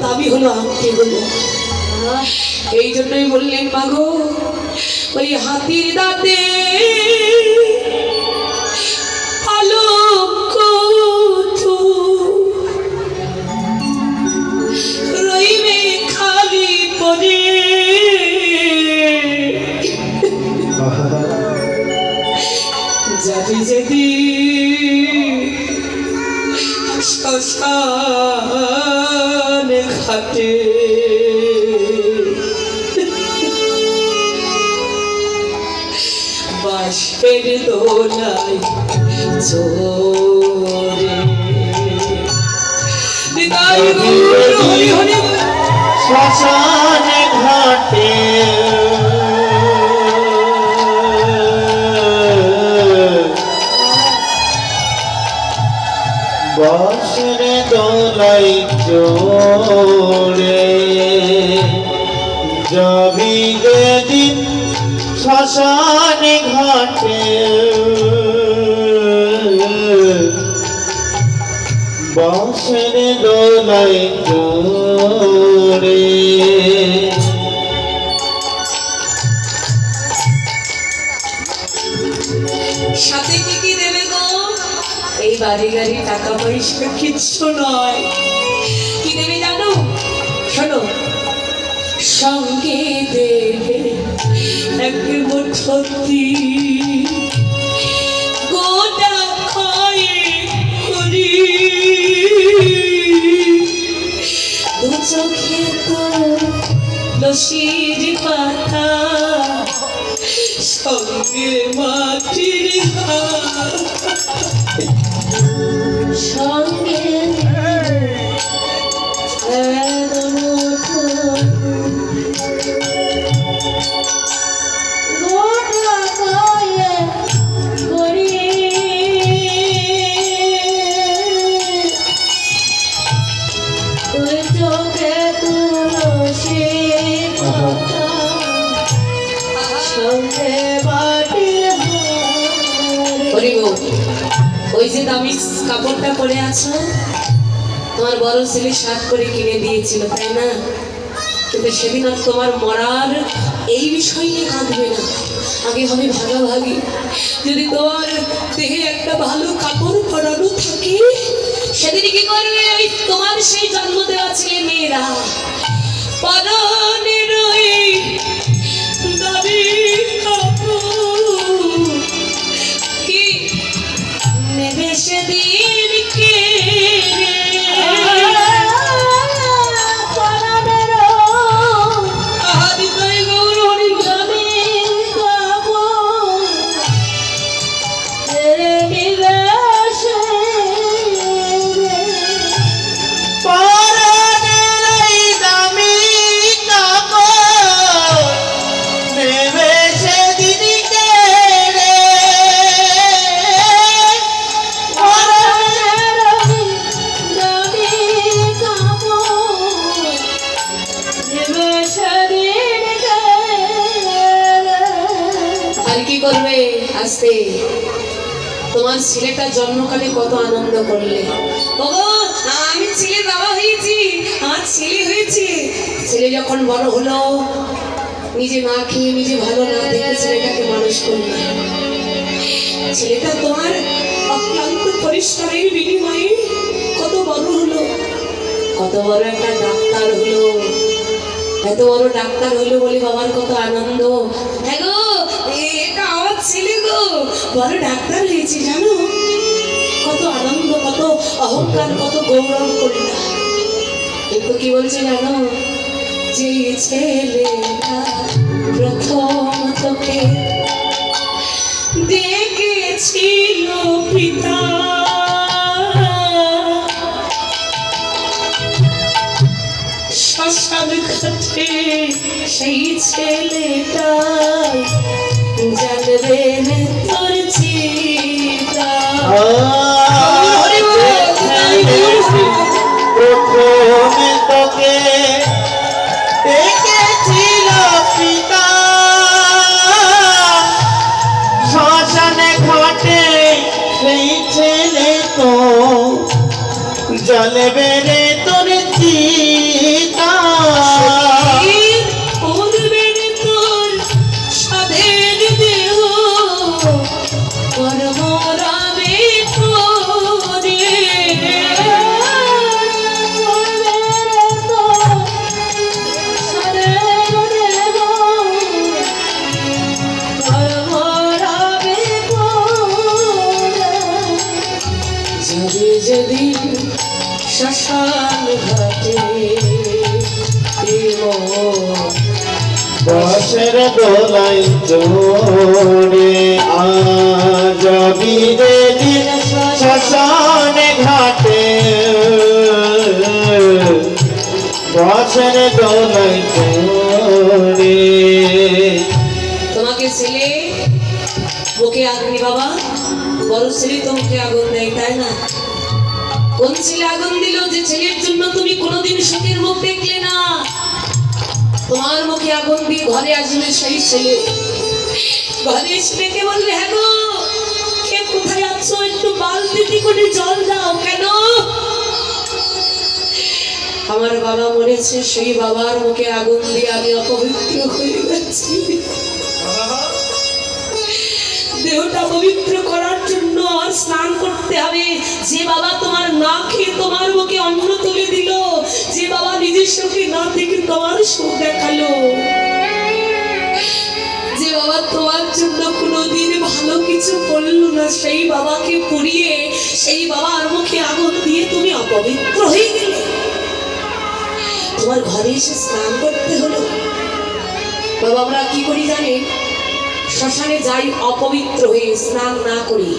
দাবি হলো আংটি হলো। এই জন্যই বললেন মাগো ওই হাতির দাঁতে আলোক রইবে খালি পরে যাবে যেদিন শ্মশান ঘাটে বাঁশের দোলায় চড়ে শ্মশান ঘাটে বাঁশের দোলায় চড়ে যাবি যেদিন শ্মশান ঘাটে বাঁশের দোলায় চড়ে সাথে কি কি দেবে গো? এই বাড়ি গাড়ি টাকা পয়সা কিচ্ছু নয়। কি দেবে জানো? শোনো, সঙ্গে দেবে এক মুঠো গোটা খয়ে করি দু চোখে তো লসির পাতা সঙ্গে মাটির সঙ্গে ওই যে দামি কাপড়টা পরে আছো তোমার বড় ছেলে শার্ট করে কিনে দিয়েছিল তাই না? কিন্তু সেদিন আর তোমার মরার এই বিষয় নিয়ে কাঁদবে না, আগে হবে ভাগাভাগি। যদি তোমার দেহে একটা ভালো কাপড় পরানো থাকে সেদিন কি করবে? ওই তোমার সেই জন্ম দেওয়া ছেলে মেয়েরা পরনের ওই দামি কাপড় কি নেবে সেদিন কে আসতে তোমার ছেলেটা জন্মকালে কত আনন্দ করলে। বাবা আমি ছেলের বাবা হয়েছি, আমার ছেলে হয়েছে। ছেলে যখন বড় হলো নিজে না খেয়ে নিজে ভালো না দেখে ছেলেটাকে মানুষ করলে। ছেলেটা তোমার অক্লান্ত পরিশ্রমের বিনিময়ে কত বড় হলো, কত বড় একটা ডাক্তার হলো। এত বড় ডাক্তার হলো বলে বাবার কত আনন্দ। হ্যাঁ গো এটা আমার ছেলে গো বড় ডাক্তার হয়েছে জানো, কত আনন্দ, কত অহংকার, কত গৌরব করলা। কিন্তু কি বলছে জানো? যে ছেলেটা প্রথম তোকে দেখেছিল পিতা শ্মশান ঘাটে সেই ছেলেটা জানবে তোর চিতা। প্রথমে তোকে দেখেছিল পিতা শ্মশানে ঘাটে সেই ছেলে তো জানবে রে তোর চিতা। বাসের দোলাই চড়ে আজ বিদেদিন শ্মশানে ঘাটে বাসের দোলাই চড়ে। তোমাকে ছেলে মুখে আগুন বাবা, বড় ছেলে তোমাকে আগুন দেয় তাই না? কোন ছেলে আগুন দিল যে ছেলের জন্য তুমি কোনোদিন সুখের মুখ দেখলে না? তোমার মুখে আগুন দিয়ে ঘরে আসবে সেই ছেলে, ঘরে এসে ডেকে বলবে হ্যাঁ গো কে কোথায় আছো, একটু বালতিতে করে জল দাও। কেন? আমার বাবা মরেছে, সেই বাবার মুখে আগুন দিয়ে আমি অপবিত্র হয়ে গেছি। দেহটা পবিত্র করার জন্য আর স্নান করতে হবে। যে বাবা তোমার না খেয়ে তোমার মুখে অন্ন তুলে দিল, যে বাবা নিজের চোখে না থেকে তোমার সুখ দেখালো, যে বাবা তোমার জন্য কোনোদিন ভালো কিছু করলো না, সেই বাবাকে পুড়িয়ে সেই বাবার মুখে আগুন দিয়ে তুমি অপবিত্র হয়ে গেলে। তোমার ঘরে এসে স্নান করতে হলো। বাবা আমরা কি করি জানেন? শ্মশানে যাই অপবিত্র হয়ে স্নান না করি,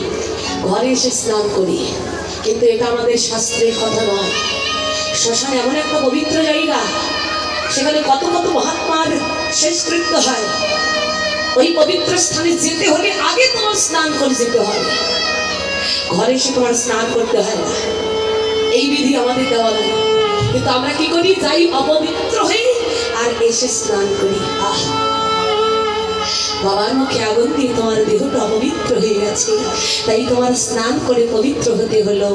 ঘরে এসে স্নান করি, কিন্তু এটা আমাদের শাস্ত্রের কথা নয়। শ্মশান এমন একটা পবিত্র জায়গা, সেখানে কত কত মহাত্মার শেষকৃত্য হয়। ওই পবিত্র স্থানে যেতে হলে আগে তোমার স্নান করে যেতে হয়, ঘরে এসে তোমার স্নান করতে হয় না। এই বিধি আমাদের দেওয়া নেই, কিন্তু আমরা কি করি? যাই অপবিত্র হয়ে আর এসে স্নান করি। আহ, বাবার মুখে আগুন দিয়ে তোমার দেহটা অপবিত্র হয়ে গেছে, তাই তোমার স্নান করে পবিত্র হতে হলো।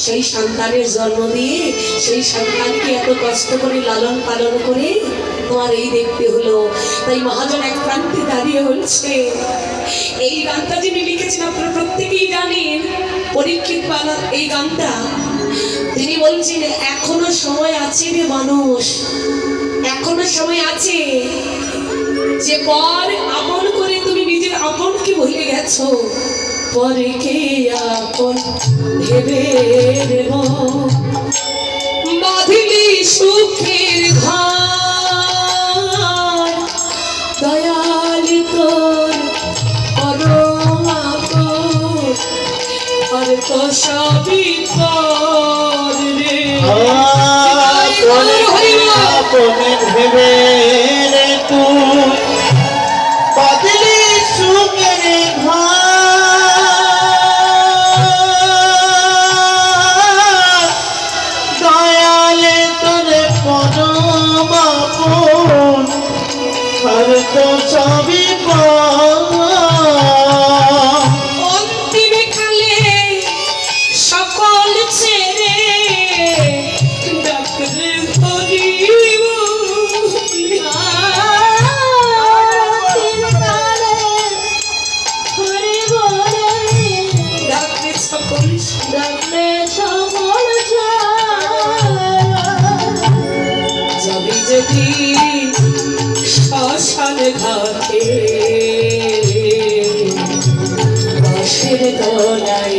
সেই সন্তানের জন্ম দিয়ে সেই সন্তানকে এত কষ্ট করে লালন পালন করে তোমার এই দেখতে হলো। তাই মহাজন এক প্রান্তে দাঁড়িয়ে বলছে, এই গানটা যিনি লিখেছেন আপনারা প্রত্যেকেই জানেন, পরীক্ষিত বানার এই গানটা। তিনি বলছেন এখনো সময় আছে রে মানুষ, এখনো সময় আছে। যে পর আপন করে তুমি নিজের আপনকে ভুলে গেছো, পরে কে আপন ভেবে দেব, বাঁধিলি সুখের ঘর, দয়াল তোর পরম আপন, আর তো সবই পর রে। আপনে ভেবে রে তুই বাদলি সুখের ঘর, দয়ালে তোরে পরম আপন, আর তো সবই অন্তিমে কালে সকল ছেড়ে ডাকরে ধরিব, ডাকরে সকল যাবি যদি শ্মশান ঘাটে, বাঁশের তলায়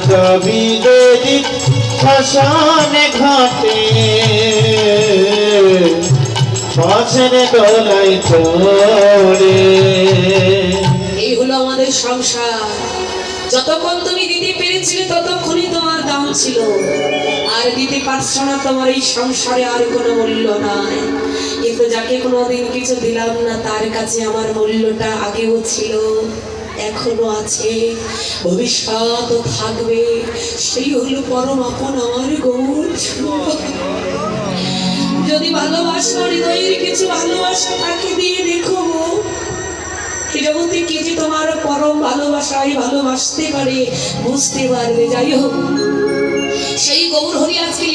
যাবি যদি শ্মশানে ঘাটে, বাঁশের তলায় চড়ে। এই হলো আমাদের সংসার। যতক্ষণ তুমি দিতে পেরেছিলে ততক্ষণই তোমার দাম ছিল, আর দিতে পারছো না, তোমার এই সংসারে আর কোনো মূল্য নাই। কিন্তু যাকে কোনোদিন কিছু দিলাম না তার কাছে আমার মূল্যটা আগেও ছিল, এখনো আছে, ভবিষ্যৎ থাকবে। সেই হলো পরম আপন আমার গৌর। যদি ভালোবাসা হৃদয়ের কিছু ভালোবাসা তাকে দিয়ে দেখো, এই জগতে কে যে তোমার পরম ভালোবাসায় ভালোবাসতে পারে বুঝতে পারবে। যাই হোক, সেই গৌর হরি আজকে